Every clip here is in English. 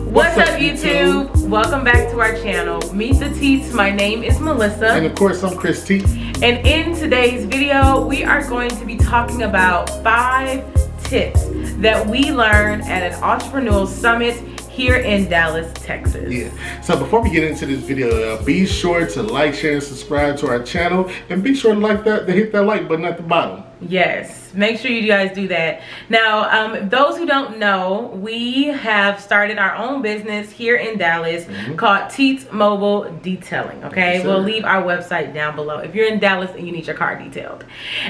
What's up, YouTube? Welcome back to our channel. Meet the Teats. My name is Melissa. And of course, I'm Chris Teats. And in today's video, we are going to be talking about 5 tips that we learned at an entrepreneurial summit here in Dallas, Texas. Yeah. So before we get into this video, be sure to like, share, and subscribe to our channel. And be sure to hit that like button at the bottom. Yes, make sure you guys do that. Now, those who don't know, we have started our own business here in Dallas called Teats Mobile Detailing. Okay, Yes, we'll leave our website down below if you're in Dallas and you need your car detailed.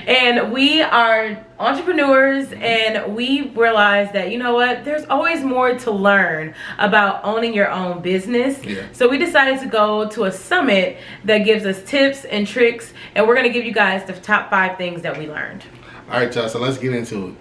And we are entrepreneurs, and we realized that, you know what, there's always more to learn about owning your own business. So we decided to go to a summit that gives us tips and tricks, and we're going to give you guys the top 5 things that we learned. All right, y'all, so let's get into it.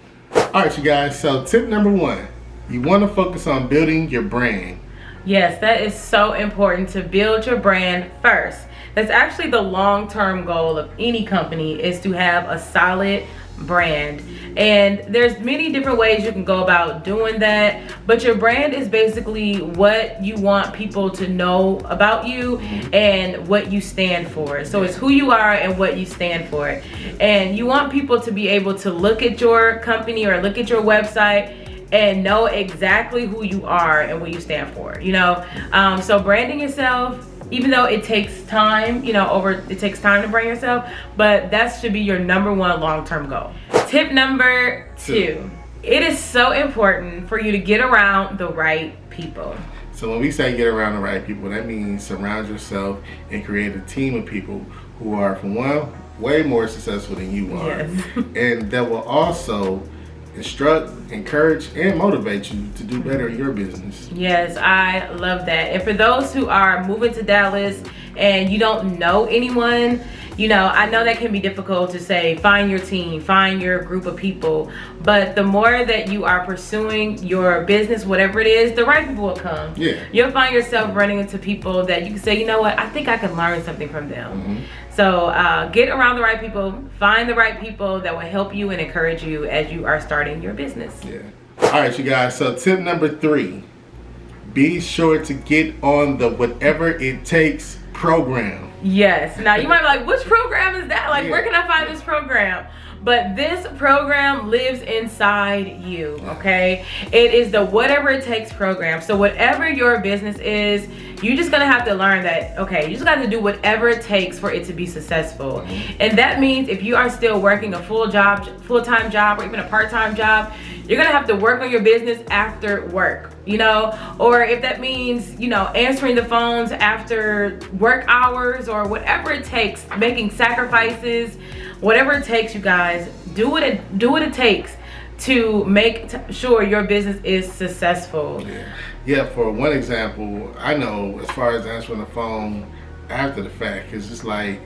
All right, you guys, so tip number 1, you want to focus on building your brand. Yes, that is so important, to build your brand first. That's actually the long-term goal of any company, is to have a solid brand. And there's many different ways you can go about doing that, but your brand is basically what you want people to know about you and what you stand for. So it's who you are and what you stand for. And you want people to be able to look at your company or look at your website and know exactly who you are and what you stand for, you know. So branding yourself, even though it takes time, you know, it takes time to brand yourself, but that should be your number 1 long-term goal. Tip number 2, it is so important for you to get around the right people. So when we say get around the right people, that means surround yourself and create a team of people who are, for one, way more successful than you are. Yes. And that will also instruct, encourage, and motivate you to do better in your business. Yes, I love that. And for those who are moving to Dallas and you don't know anyone, you know, I know that can be difficult to say, find your team, find your group of people. But the more that you are pursuing your business, whatever it is, the right people will come. Yeah. You'll find yourself running into people that you can say, you know what, I think I can learn something from them. So get around the right people, find the right people that will help you and encourage you as you are starting your business. Yeah. All right, you guys, so tip number 3, be sure to get on the whatever it takes program. Yes. Now you might be like, which program is that? Like, where can I find this program? But this program lives inside you, okay? It is the whatever it takes program. So whatever your business is, you're just gonna have to learn that, okay, you just got to do whatever it takes for it to be successful. And that means if you are still working a full-time job, or even a part-time job, you're gonna have to work on your business after work, you know? Or if that means, you know, answering the phones after work hours, or whatever it takes, making sacrifices, whatever it takes, you guys, do what it takes to make sure your business is successful. Yeah, for one example, I know as far as answering the phone after the fact, it's just like,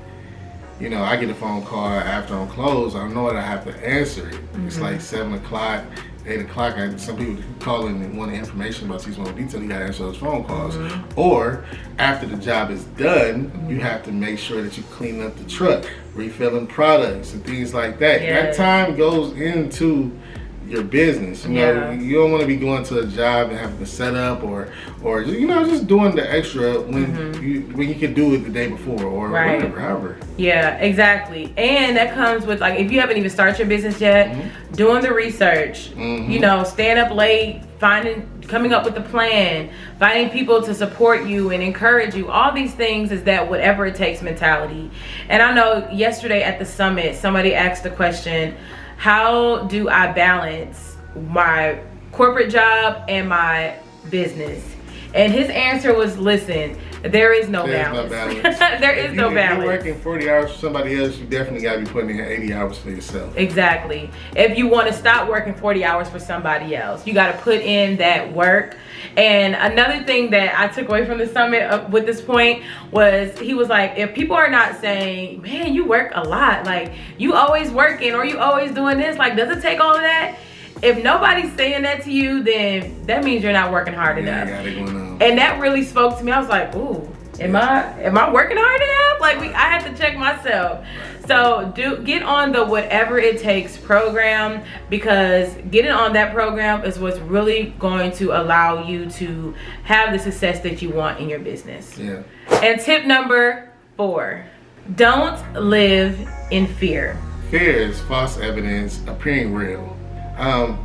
you know, I get a phone call after I'm closed, I know that I have to answer it. It's like 7 o'clock, 8 o'clock, some people call in and want information about these more detail, you gotta answer those phone calls. Or after the job is done, you have to make sure that you clean up the truck, refilling products and things like that. That time goes into your business. You know, you don't want to be going to a job and having to set up or you know, just doing the extra when you can do it the day before or whatever, however. Yeah, exactly. And that comes with, like, if you haven't even started your business yet, doing the research, you know, staying up late, coming up with a plan, finding people to support you and encourage you. All these things is that whatever it takes mentality. And I know yesterday at the summit, somebody asked the question, how do I balance my corporate job and my business? And his answer was, listen, there is no balance. There is no balance. If you're working 40 hours for somebody else, you definitely got to be putting in 80 hours for yourself. Exactly. If you want to stop working 40 hours for somebody else, you got to put in that work. And another thing that I took away from the summit with this point was, he was like, if people are not saying, man, you work a lot, like you always working or you always doing this, like, does it take all of that? If nobody's saying that to you, then that means you're not working hard enough. Got it going on. And that really spoke to me. I was like, ooh, Am I working hard enough? Like I have to check myself. So get on the Whatever It Takes program, because getting on that program is what's really going to allow you to have the success that you want in your business. Yeah. And tip number 4, don't live in fear. Fear is false evidence appearing real.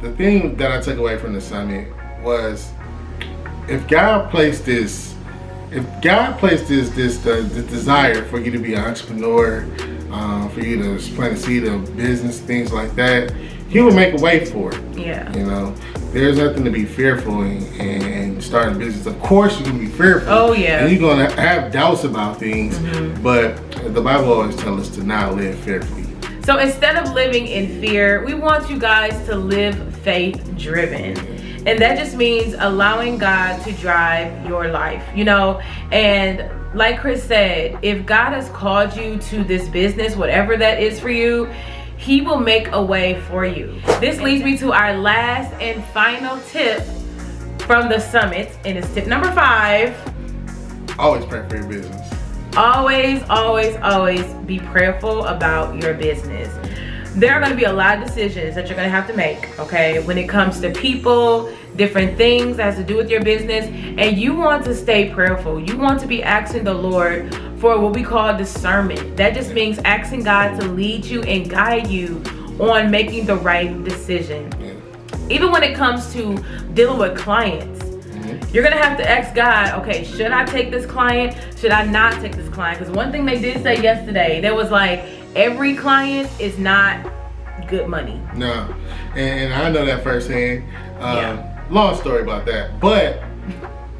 The thing that I took away from the summit was, if God placed this desire for you to be an entrepreneur, for you to plant a seed of business, things like that, He will make a way for it. Yeah. You know, there's nothing to be fearful in starting a business. Of course, you're gonna be fearful. Oh yeah. And you're gonna have doubts about things, but the Bible always tells us to not live fearfully. So instead of living in fear, we want you guys to live faith driven. And that just means allowing God to drive your life, you know. And like Chris said, if God has called you to this business, whatever that is for you, He will make a way for you. This leads me to our last and final tip from the summit, and it's tip number 5. Always pray for your business. Always, always, always be prayerful about your business. There are going to be a lot of decisions that you're going to have to make, okay, when it comes to people, different things that has to do with your business, and you want to stay prayerful. You want to be asking the Lord for what we call discernment. That just means asking God to lead you and guide you on making the right decision. Even when it comes to dealing with clients, you're gonna have to ask God, okay, should I take this client? Should I not take this client? Because one thing they did say yesterday, there was like, every client is not good money. No, and I know that firsthand. Long story about that, but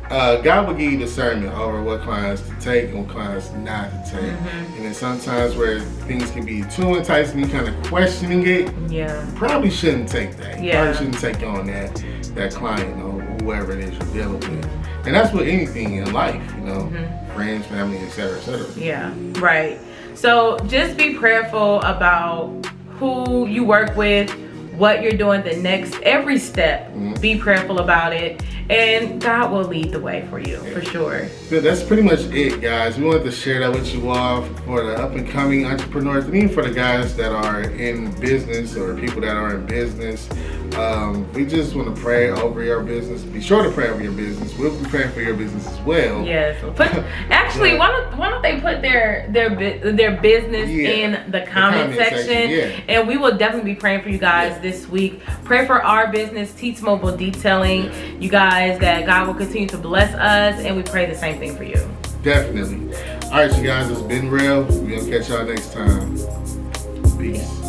God will give you discernment over what clients to take and what clients not to take. And then sometimes where things can be too enticing, you kind of questioning it. Yeah. You probably shouldn't take that. You Yeah. probably shouldn't take on that client or whoever it is you're dealing with. And that's with anything in life, you know, friends, family, etc., etc. Yeah, right. So just be prayerful about who you work with, what you're doing the next, every step. Be prayerful about it, and God will lead the way for you, for sure. So that's pretty much it, guys. We wanted to share that with you all for the up and coming entrepreneurs, and even for the guys that are in business or people that are in business. We just want to pray over your business. Be sure to pray over your business. We'll be praying for your business as well. Yes. Actually, why don't they put their business in the comment section? And we will definitely be praying for you guys this week. Pray for our business, Teats Mobile Detailing. You guys, that God will continue to bless us, and we pray the same thing for you. Definitely. All right, you guys, it's been real. We'll catch y'all next time. Peace.